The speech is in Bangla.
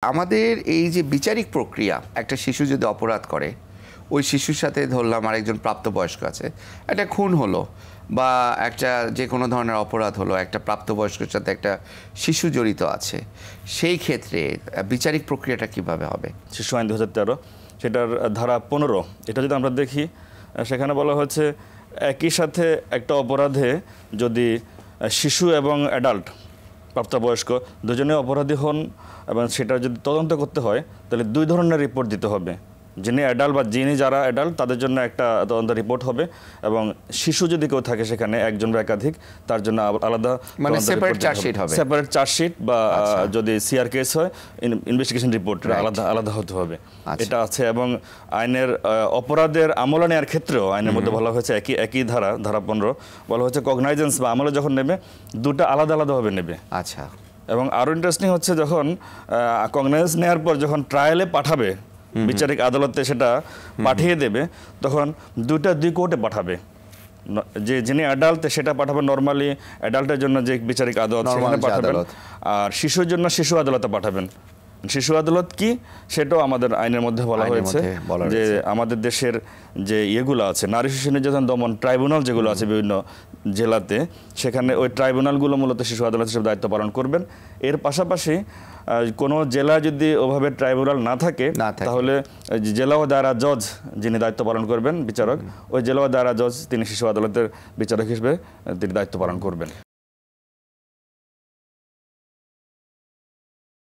আমাদের এই যে বিচারিক প্রক্রিয়া, একটা শিশু যদি অপরাধ করে, ওই শিশুর সাথে ধরলাম আরেকজন প্রাপ্তবয়স্ক আছে, একটা খুন হলো বা একটা যে কোনো ধরনের অপরাধ হলো, একটা প্রাপ্তবয়স্কের সাথে একটা শিশু জড়িত আছে, সেই ক্ষেত্রে বিচারিক প্রক্রিয়াটা কিভাবে হবে? শিশু আইন 2013 সেটার ধারা 15, এটা যদি আমরা দেখি, সেখানে বলা হচ্ছে একই সাথে একটা অপরাধে যদি শিশু এবং অ্যাডাল্ট প্রাপ্তবয়স্ক দুজনে অপরাধী হন এবং সেটা যদি তদন্ত করতে হয়, তাহলে দুই ধরনের রিপোর্ট দিতে হবে। যিনি অ্যাডাল্ট বা যিনি যারা অ্যাডাল্ট তাদের জন্য একটা তদন্ত রিপোর্ট হবে, এবং শিশু যদি কেউ থাকে সেখানে একজন বা একাধিক, তার জন্য আলাদা সেপারেট চার্জশিট হবে, সেপারেট চার্জশিট, বা যদি সিআর কেস হয় ইনভেস্টিগেশন রিপোর্ট আলাদা আলাদা হতে হবে। এটা আছে। এবং আইনের অপরাধের আমলে নেওয়ার ক্ষেত্রেও আইনের মধ্যে বলা হয়েছে একই ধারা 15 বলা হচ্ছে কগনাইজেন্স বা আমলে যখন নেবে দুটো আলাদা আলাদাভাবে নেবে। আচ্ছা। এবং আরও ইন্টারেস্টিং হচ্ছে যখন কগনাইজেন্স নেওয়ার পর যখন ট্রায়ালে পাঠাবে, বিচারিক আদালতে সেটা পাঠিয়ে দেবে, তখন দুই কোর্টে পাঠাবে। যিনি অ্যাডাল্ট সেটা পাঠাবেন নর্মালি অ্যাডাল্টের জন্য যে বিচারিক আদালত সেখানে পাঠাবেন, আর শিশুর জন্য শিশু আদালতে পাঠাবেন। শিশু আদালত কি সেটাও আমাদের আইনের মধ্যে বলা হয়েছে, যে আমাদের দেশের যে ইয়েগুলো আছে নারী শিশু নির্যাতন দমন ট্রাইব্যুনাল যেগুলো আছে বিভিন্ন জেলাতে, সেখানে ওই ট্রাইব্যুনালগুলো মূলত শিশু আদালত হিসেবে দায়িত্ব পালন করবেন। এর পাশাপাশি কোনো জেলা যদি ওভাবে ট্রাইব্যুনাল না থাকে, তাহলে জেলা ও দায়রা জজ যিনি দায়িত্ব পালন করবেন বিচারক, ওই জেলা ও দায়রা জজ তিনি শিশু আদালতের বিচারক হিসেবে তিনি দায়িত্ব পালন করবেন।